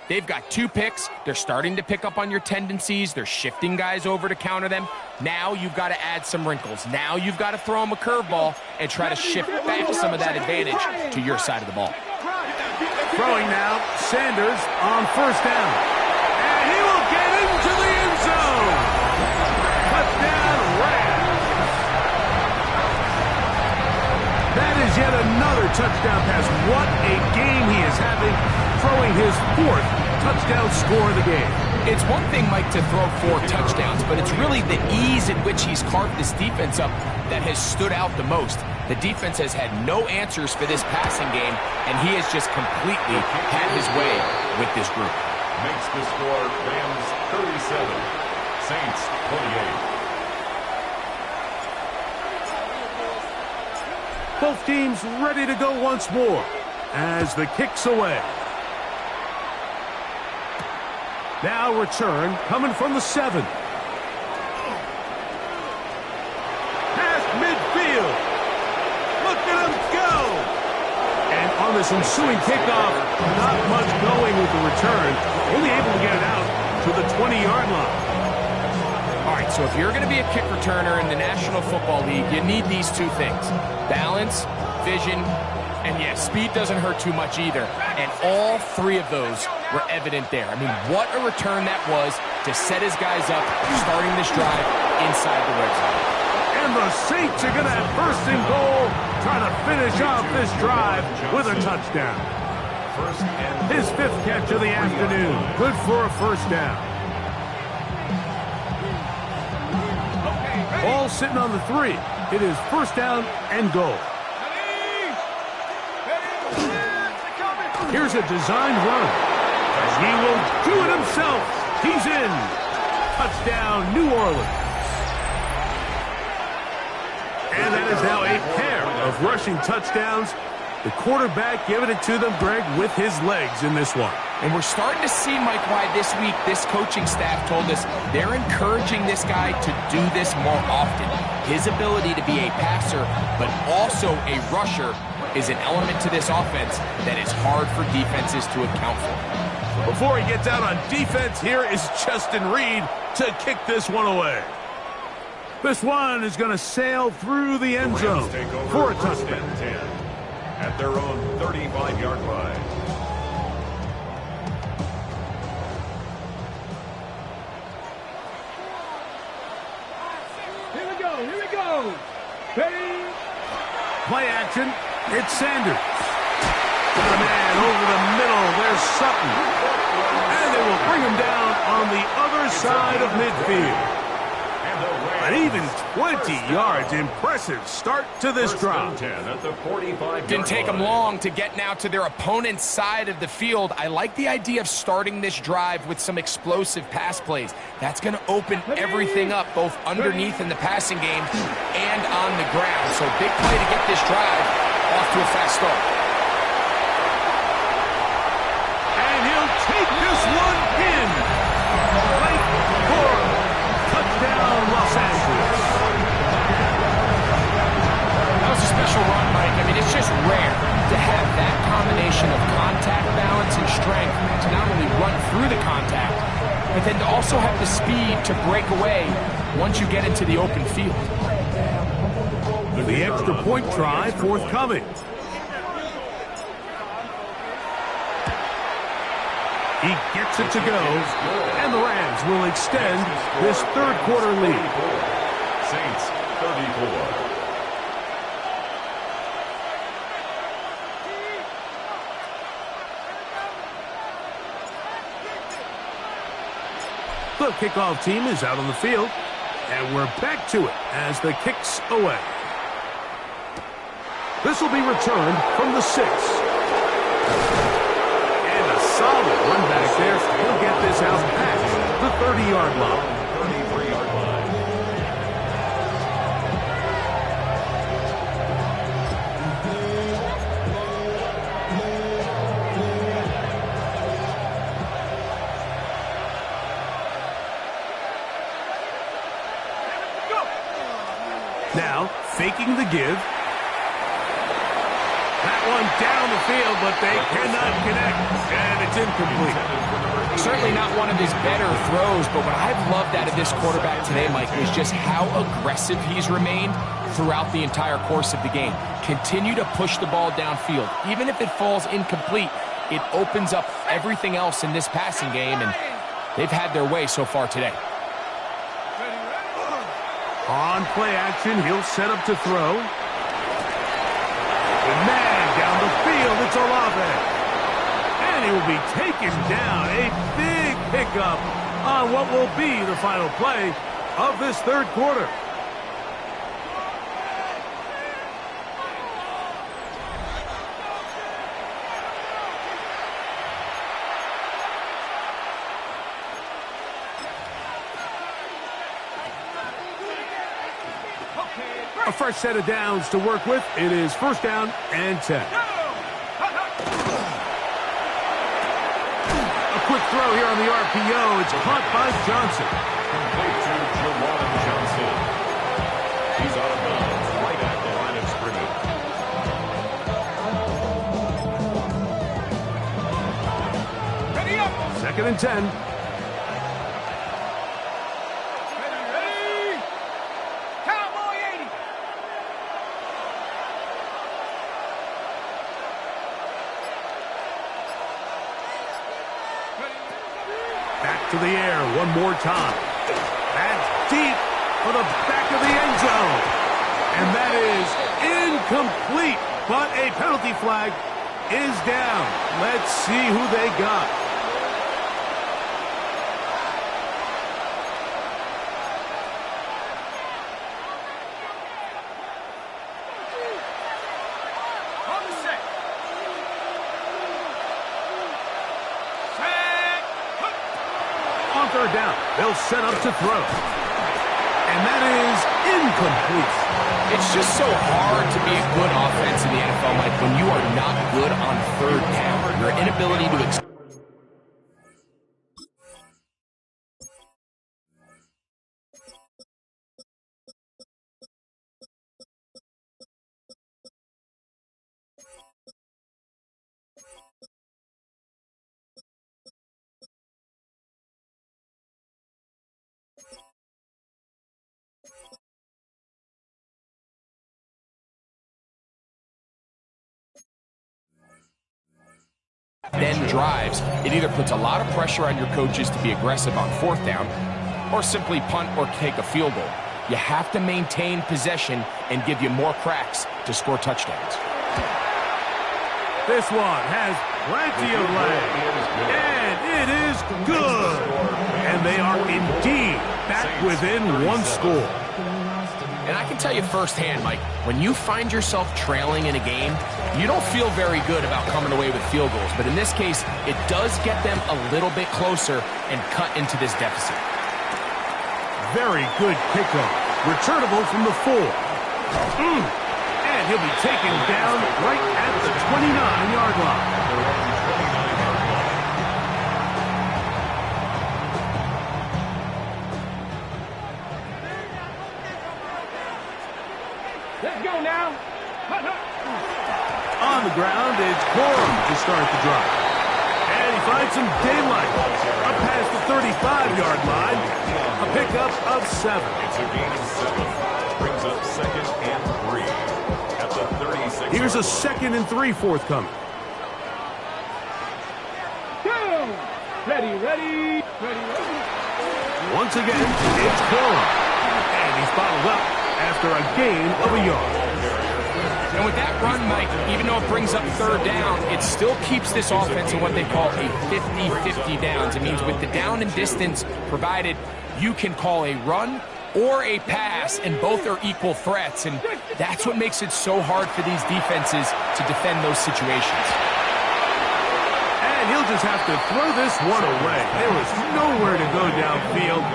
Speaker 4: They've got 2 picks. They're starting to pick up on your tendencies. They're shifting guys over to counter them. Now you've got to add some wrinkles. Now you've got to throw them a curveball and try to shift back some of that advantage to your side of the ball.
Speaker 1: Throwing now, Sanders on 1st down. And he will get into the end zone. Touchdown, Rams. That is yet another touchdown pass. What a game he is having, throwing his 4th touchdown score of the game.
Speaker 4: It's one thing, Mike, to throw 4 touchdowns, but it's really the ease in which he's carved this defense up that has stood out the most. The defense has had no answers for this passing game, and he has just completely had his way with this group.
Speaker 2: Makes the score Rams 37, Saints 28.
Speaker 1: Both teams ready to go once more as the kick's away. Now return coming from the 7. Past midfield. Look at him go. And on this ensuing kickoff, not much going with the return. Only able to get it out to the 20-yard line.
Speaker 4: All right, so if you're going to be a kick returner in the National Football League, you need these 2 things: balance, vision, and yes, speed doesn't hurt too much either. And all 3 of those were evident there. I mean, what a return that was to set his guys up, starting this drive inside the red zone.
Speaker 1: And the Saints are going to have 1st and goal, trying to finish off this drive with a touchdown. His 5th catch of the afternoon. Good for a 1st down. Ball sitting on the 3. It is 1st down and goal. Here's a designed run. He will do it himself. He's in. Touchdown, New Orleans. And that is now a pair of rushing touchdowns. The quarterback giving it to them, Greg, with his legs in this one.
Speaker 4: And we're starting to see, Mike, why this week this coaching staff told us they're encouraging this guy to do this more often. His ability to be a passer, but also a rusher, is an element to this offense that is hard for defenses to account for.
Speaker 1: Before he gets out on defense, here is Justin Reed to kick this one away. This one is going to sail through the end zone for a touchdown.
Speaker 2: At their own 35-yard line.
Speaker 3: Here we go, here we go. Ready?
Speaker 1: Play action, it's Sanders. To the man over the middle, there's Sutton. And they will bring him down on the other side of midfield. An even 20 yards. Impressive start to this drive.
Speaker 2: 10 at the 45-yard
Speaker 4: Didn't take them
Speaker 2: line.
Speaker 4: long to get now to their opponent's side of the field. I like the idea of starting this drive with some explosive pass plays. That's going to open everything up, both underneath in the passing game and on the ground. So big play to get this drive off to a fast start.
Speaker 1: And he'll take this one in. Right for touchdown, Los Angeles.
Speaker 4: That was a special run, Mike. I mean, it's just rare to have that combination of contact balance and strength to not only run through the contact, but then to also have the speed to break away once you get into the open field.
Speaker 1: The extra point try forthcoming. He gets it to go, and the Rams will extend this third quarter lead.
Speaker 2: Saints 34.
Speaker 1: The kickoff team is out on the field, and we're back to it as the kick's away. This will be returned from the 6. And a solid run back there. He'll get this out past the 30-yard line.
Speaker 2: 33-yard line.
Speaker 1: Now, faking the give. That one down the field, but they cannot connect, and it's incomplete.
Speaker 4: Certainly not one of his better throws, but what I've loved out of this quarterback today, Mike, is just how aggressive he's remained throughout the entire course of the game. Continue to push the ball downfield. Even if it falls incomplete, it opens up everything else in this passing game, and they've had their way so far today.
Speaker 1: On play action, he'll set up to throw. Man, down the field, it's Olave. And he will be taken down. A big pickup on what will be the final play of this third quarter. A fresh set of downs to work with. It is first down and 10. A quick throw here on the RPO. It's caught by Johnson.
Speaker 2: Complete to Jawan Johnson. He's out of bounds right at the line of scrimmage.
Speaker 3: Ready up.
Speaker 1: Second and 10. To the air one more time. That's deep for the back of the end zone. And that is incomplete. But a penalty flag is down. Let's see who they got. Third down. They'll set up to throw. And that is incomplete.
Speaker 4: It's just so hard to be a good offense in the NFL, Mike, when you are not good on third down. Your inability to then drives, it either puts a lot of pressure on your coaches to be aggressive on fourth down or simply punt or take a field goal. You have to maintain possession and give you more cracks to score touchdowns.
Speaker 1: This one has plenty of leg, and it is good. And they are indeed back within one score.
Speaker 4: And I can tell you firsthand, Mike, when you find yourself trailing in a game, you don't feel very good about coming away with field goals. But in this case, it does get them a little bit closer and cut into this deficit.
Speaker 1: Very good kickoff. Returnable from the 4. And he'll be taken down right at the 29-yard line.
Speaker 3: Let's go now.
Speaker 1: On the ground, it's Corum to start the drive. And he finds some daylight. Up past the 35-yard line. A pickup of 7.
Speaker 2: It's a gain of 7. Brings up 2nd and 3 at the 36.
Speaker 1: Here's a 2nd and 3 forthcoming.
Speaker 3: Go! Ready.
Speaker 1: Once again, it's Corum. And he's bottled up after a gain of a yard.
Speaker 4: And with that run, Mike, even though it brings up 3rd down, it still keeps this offense in what they call a 50-50 downs. It means with the down and distance provided, you can call a run or a pass, and both are equal threats. And that's what makes it so hard for these defenses to defend those situations.
Speaker 1: And he'll just have to throw this one away. There was nowhere to go downfield.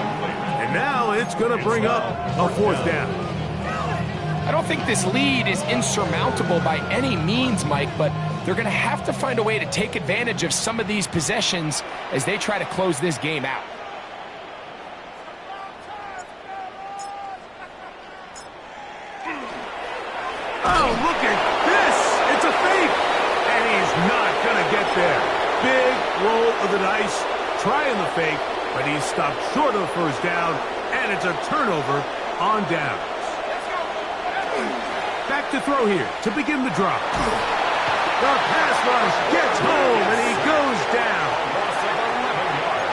Speaker 1: And now it's going to bring up a 4th down.
Speaker 4: I don't think this lead is insurmountable by any means, Mike, but they're going to have to find a way to take advantage of some of these possessions as they try to close this game out.
Speaker 1: Oh, look at this! It's a fake! And he's not going to get there. Big roll of the dice, trying the fake, but he's stopped short of the 1st down, and it's a turnover on downs. Back to throw here to begin the drive. The pass rush gets home, and he goes down.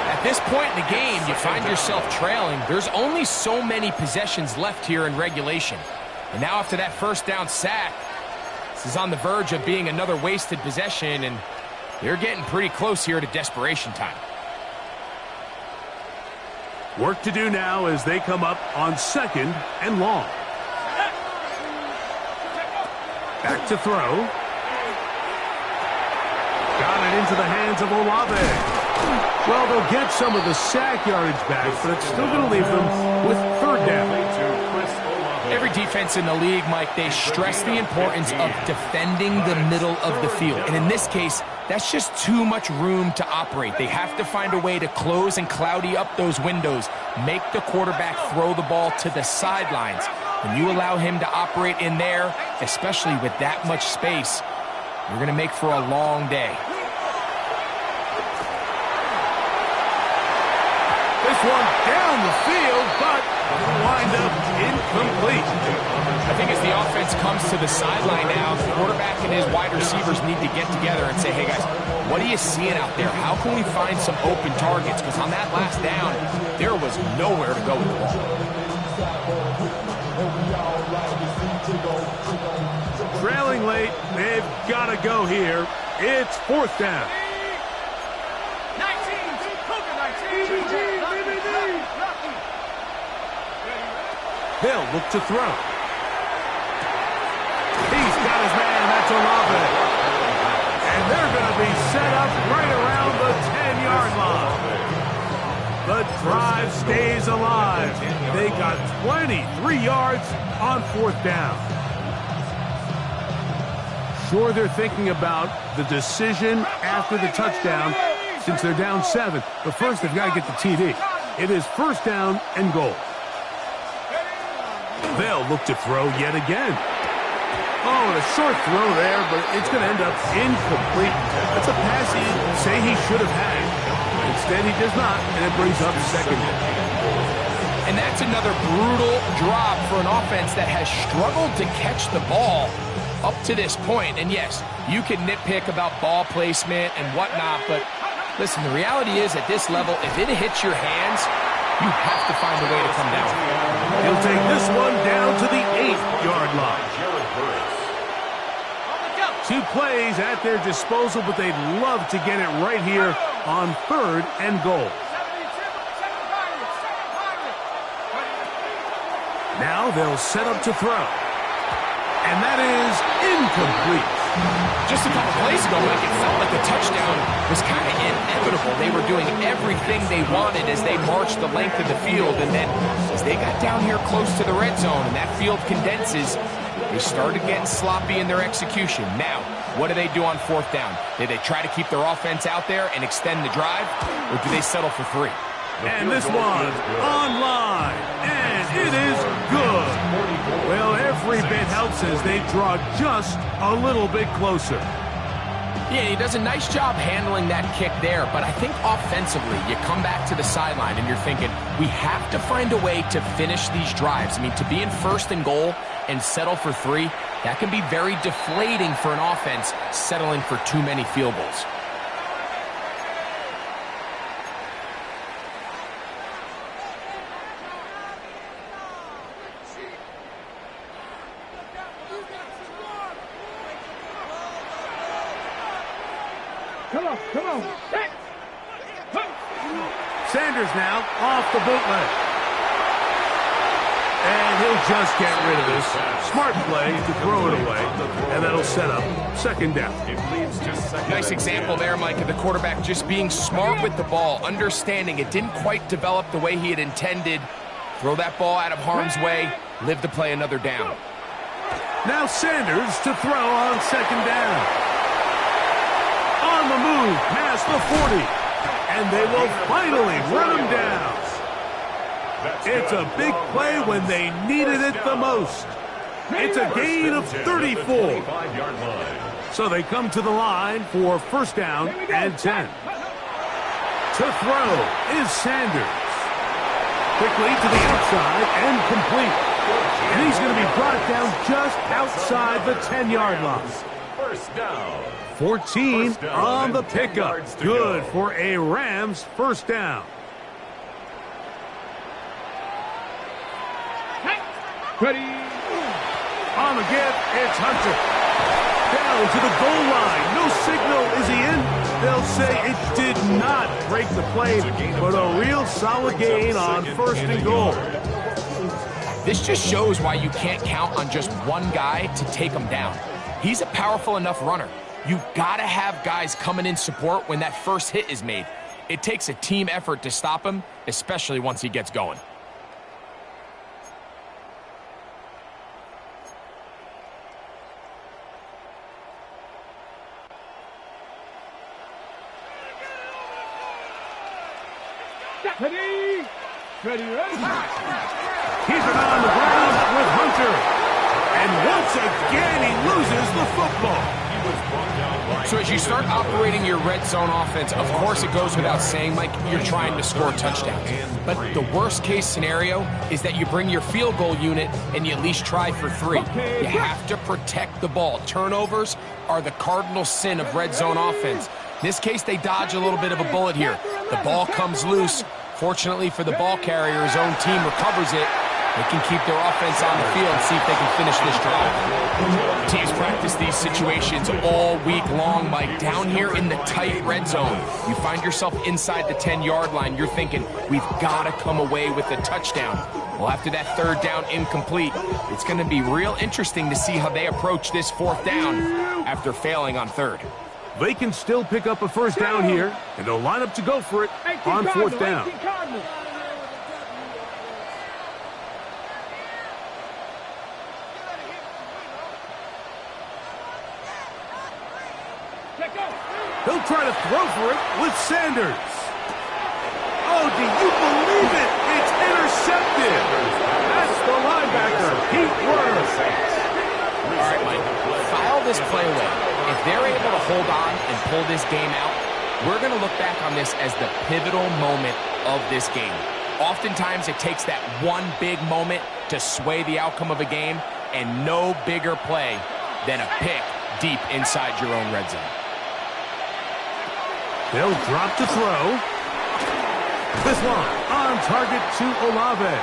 Speaker 4: At this point in the game, you find yourself trailing. There's only so many possessions left here in regulation. And now after that 1st down sack, this is on the verge of being another wasted possession, and they're getting pretty close here to desperation time.
Speaker 1: Work to do now as they come up on 2nd and long. Back to throw. Got it into the hands of Olave. Well, they'll get some of the sack yardage back, but it's still going to leave them with 3rd down.
Speaker 4: Every defense in the league, Mike, they stress the importance of defending the middle of the field. And in this case, that's just too much room to operate. They have to find a way to close and cloudy up those windows, make the quarterback throw the ball to the sidelines. When you allow him to operate in there, especially with that much space, you're going to make for a long day.
Speaker 1: This one down the field, but wind up incomplete.
Speaker 4: I think as the offense comes to the sideline now, the quarterback and his wide receivers need to get together and say, hey guys, what are you seeing out there? How can we find some open targets? Because on that last down, there was nowhere to go with the ball.
Speaker 1: Trailing late, they've got to go here. It's 4th down.
Speaker 3: 19.
Speaker 1: They'll look to throw. He's got his man, that's Olave. And they're going to be set up right around the 10-yard line. The drive stays alive. They got 23 yards on 4th down. Sure, they're thinking about the decision after the touchdown since they're down 7. But first, they've got to get the TD. It is 1st down and goal. They'll look to throw yet again. Oh, and a short throw there, but it's going to end up incomplete. That's a pass he'd say he should have had. Instead, he does not, and it brings up 2nd.
Speaker 4: And that's another brutal drop for an offense that has struggled to catch the ball up to this point. And yes, you can nitpick about ball placement and whatnot, but listen, the reality is at this level, if it hits your hands, you have to find a way to come down.
Speaker 1: He'll take this one down to the 8-yard line. 2 plays at their disposal, but they'd love to get it right here on 3rd and goal. Now they'll set up to throw. And that is incomplete.
Speaker 4: Just a couple plays ago, Mike, it felt like the touchdown was kind of inevitable. They were doing everything they wanted as they marched the length of the field. And then as they got down here close to the red zone and that field condenses, they started getting sloppy in their execution. Now, what do they do on fourth down? Do they try to keep their offense out there and extend the drive, or do they settle for 3?
Speaker 1: And this one online, and it is good. Well, every bit helps as they draw just a little bit closer.
Speaker 4: Yeah, he does a nice job handling that kick there, but I think offensively, you come back to the sideline and you're thinking, we have to find a way to finish these drives. I mean, to be in first and goal and settle for 3, that can be very deflating for an offense settling for too many field goals.
Speaker 3: Come on.
Speaker 1: Sanders now off the bootleg. And he'll just get rid of this. Smart play to throw it away. And that'll set up second down.
Speaker 4: Nice example there, Mike, of the quarterback just being smart with the ball, understanding it didn't quite develop the way he had intended. Throw that ball out of harm's way, live to play another down.
Speaker 1: Now Sanders to throw on second down. On the move past the 40. And they will finally run him down. It's a big play when they needed it the most. It's a gain of 34. So they come to the line for first down and 10. To throw is Sanders. Quickly to the outside and complete. And he's going to be brought down just outside the 10-yard line.
Speaker 2: First down.
Speaker 1: 14 on the pickup. Good for a Rams first down.
Speaker 3: Ready.
Speaker 1: On the give, it's Hunter. Down to the goal line. No signal. Is he in? They'll say it did not break the play, but a real solid gain on first and goal.
Speaker 4: This just shows why you can't count on just one guy to take him down. He's a powerful enough runner. You've got to have guys coming in support when that first hit is made. It takes a team effort to stop him, especially once he gets going.
Speaker 3: Ready.
Speaker 1: Keep it on the ground with Hunter. And once again, he loses the football.
Speaker 4: So as you start operating your red zone offense, of course it goes without saying, Mike, you're trying to score touchdowns. But the worst case scenario is that you bring your field goal unit and you at least try for 3. You have to protect the ball. Turnovers are the cardinal sin of red zone offense. In this case, they dodge a little bit of a bullet here. The ball comes loose. Fortunately for the ball carrier, his own team recovers it. They can keep their offense on the field and see if they can finish this drive. Teams practice these situations all week long, Mike. Down here in the tight red zone, you find yourself inside the 10-yard line. You're thinking, we've got to come away with a touchdown. Well, after that third down incomplete, it's going to be real interesting to see how they approach this fourth down after failing on third.
Speaker 1: They can still pick up a first down here, and they'll line up to go for it on fourth down. He'll try to throw for it with Sanders. Oh, do you believe it? It's intercepted. That's the linebacker, Pete Werner.
Speaker 4: All right, Mike, file this play away. If they're able to hold on and pull this game out, we're going to look back on this as the pivotal moment of this game. Oftentimes, it takes that one big moment to sway the outcome of a game, and no bigger play than a pick deep inside your own red zone.
Speaker 1: They'll drop to throw. This one on target to Olave.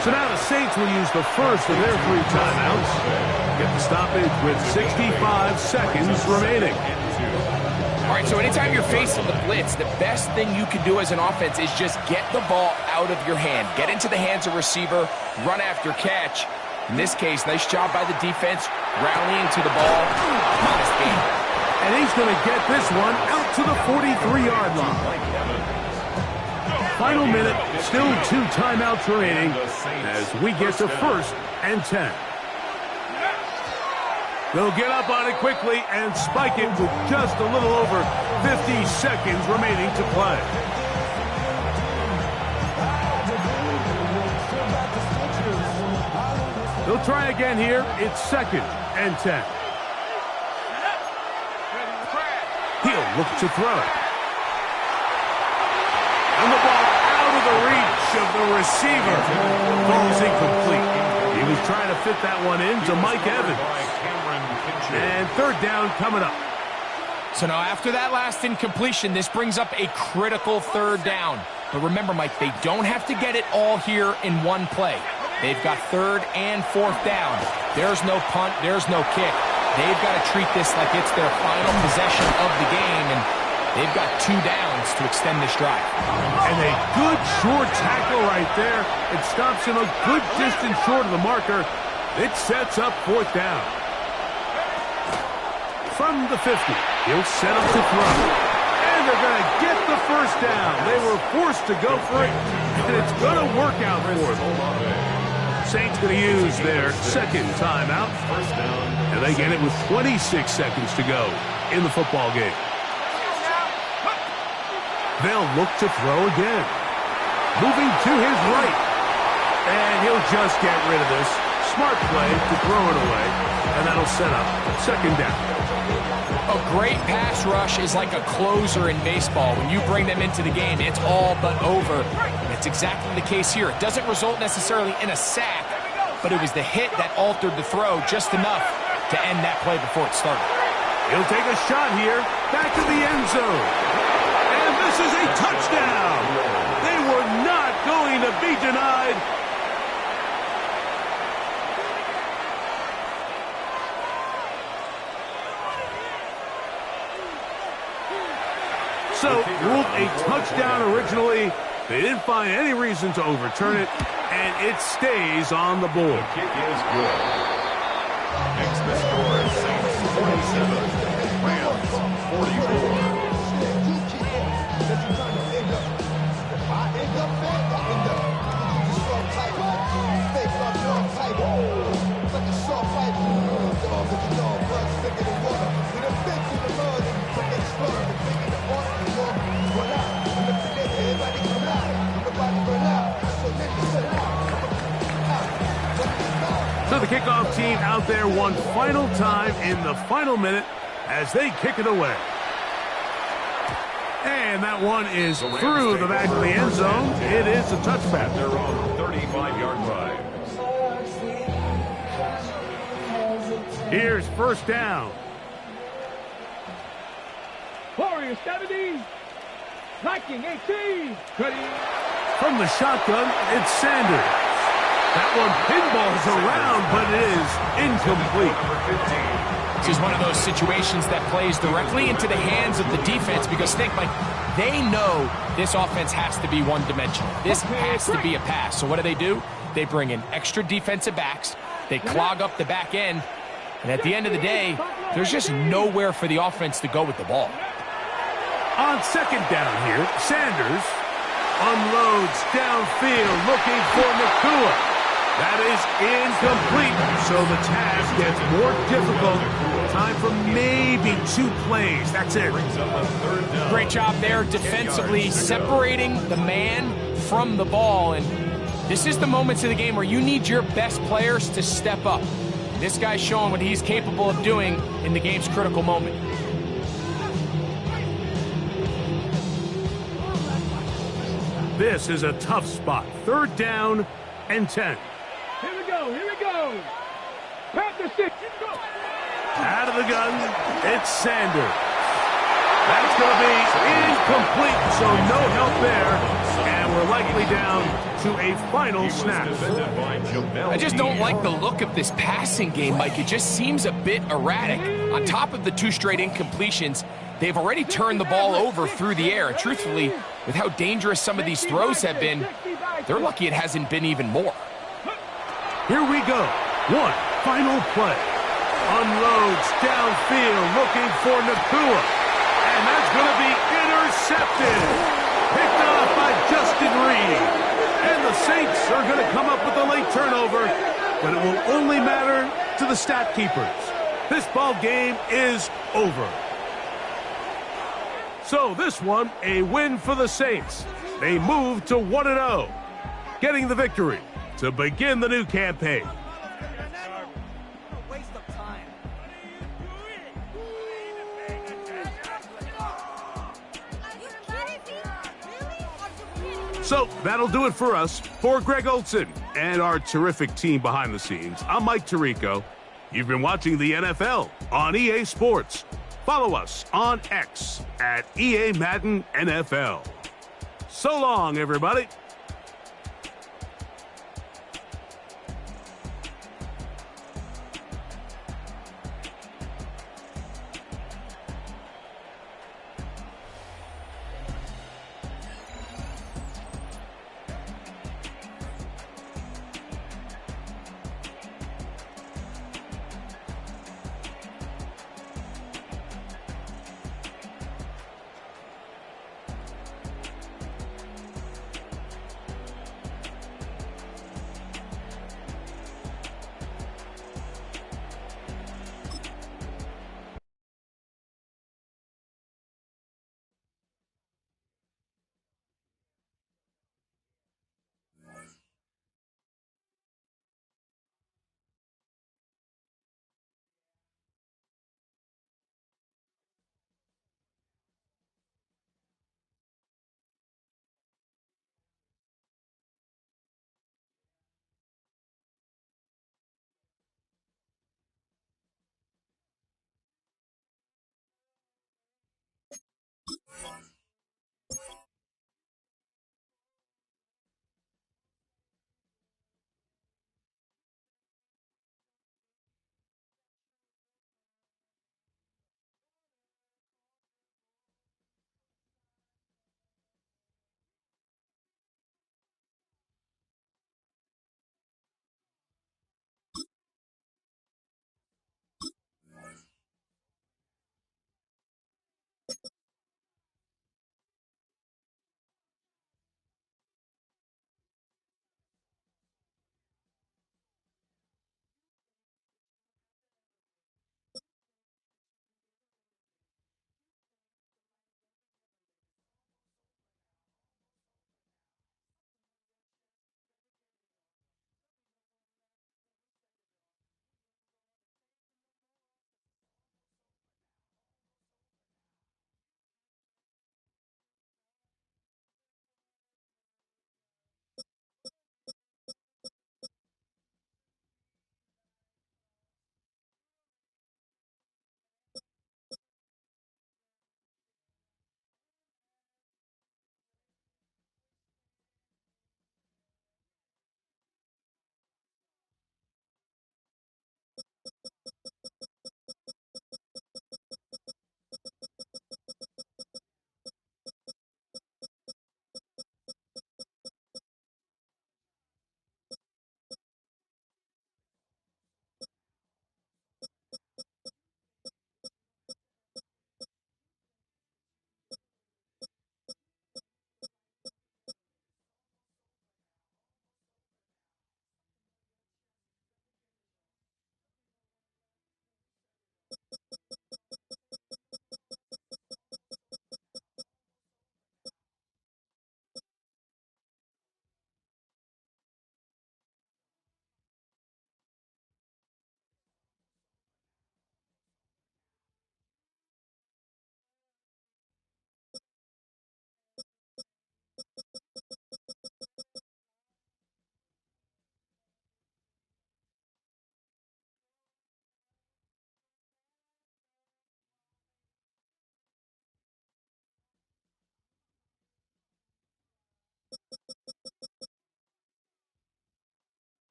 Speaker 1: So now the Saints will use the first of their 3 timeouts. Get the stoppage with 65 seconds remaining.
Speaker 4: All right, so anytime you're facing the blitz, the best thing you can do as an offense is just get the ball out of your hand. Get into the hands of receiver, run after catch. In this case, nice job by the defense, rallying to the ball. Honest game.
Speaker 1: And he's going to get this one out to the 43-yard line. Final minute, still 2 timeouts remaining as we get to 1st and 10. They'll get up on it quickly and spike it with just a little over 50 seconds remaining to play. They'll try again here. It's 2nd and 10. He'll look to throw. And the ball out of the reach of the receiver. Ball's incomplete. He was trying to fit that one in to Mike Evans. And 3rd down coming up.
Speaker 4: So now after that last incompletion, this brings up a critical 3rd down. But remember, Mike, they don't have to get it all here in one play. They've got 3rd and 4th down. There's no punt. There's no kick. They've got to treat this like it's their final possession of the game, and they've got 2 downs to extend this drive.
Speaker 1: And a good short tackle right there. It stops him a good distance short of the marker. It sets up 4th down. From the 50, he'll set up to throw. And they're going to get the 1st down. They were forced to go for it, and it's going to work out for them. Saints going to use their 2nd timeout. And they get it with 26 seconds to go in the football game. They'll look to throw again. Moving to his right. And he'll just get rid of this. Smart play to throw it away. And that'll set up 2nd down.
Speaker 4: A great pass rush is like a closer in baseball. When you bring them into the game, it's all but over. And it's exactly the case here. It doesn't result necessarily in a sack, but it was the hit that altered the throw just enough to end that play before it started.
Speaker 1: He'll take a shot here, back to the end zone. And this is a touchdown. They were not going to be denied. So, ruled a touchdown originally. They didn't find any reason to overturn it, and it stays on the board.
Speaker 2: The kick is good. Next, the score is Saints 47, Rams 44.
Speaker 1: So the kickoff team out there one final time in the final minute as they kick it away. And that one is through the back of the end zone. It is a touchback.
Speaker 2: Their own 35-yard drive.
Speaker 1: Here's 1st down.
Speaker 3: Warriors 70. Viking 18. Cutting.
Speaker 1: From the shotgun, it's Sanders. That one pinballs around, but it is incomplete.
Speaker 4: This is one of those situations that plays directly into the hands of the defense because think, like, they know this offense has to be one-dimensional. This has to be a pass. So what do? They bring in extra defensive backs. They clog up the back end. And at the end of the day, there's just nowhere for the offense to go with the ball.
Speaker 1: On 2nd down here, Sanders unloads downfield looking for Nakua. That is incomplete, so the task gets more difficult. Time for maybe 2 plays. That's it.
Speaker 4: Great job there defensively, separating the man from the ball. And this is the moments of the game where you need your best players to step up. This guy's showing what he's capable of doing in the game's critical moment.
Speaker 1: This is a tough spot. 3rd down and 10.
Speaker 3: Here we go. Here we go. Panther 6.
Speaker 1: Out of the gun, it's Sanders. That's going to be incomplete, so no help there. And we're likely down to a final snap.
Speaker 4: I just don't like the look of this passing game, Mike. It just seems a bit erratic. On top of the 2 straight incompletions, They've already turned the ball over through the air. And truthfully, with how dangerous some of these throws have been, they're lucky it hasn't been even more.
Speaker 1: Here we go. One final play. Unloads downfield looking for Nakua. And that's going to be intercepted. Picked off by Justin Reed. And the Saints are going to come up with a late turnover, but it will only matter to the stat keepers. This ball game is over. So this one, a win for the Saints. They move to 1-0, getting the victory to begin the new campaign. So that'll do it for us. For Greg Olson and our terrific team behind the scenes, I'm Mike Tirico. You've been watching the NFL on EA Sports. Follow us on X at EA Madden NFL. So long, everybody.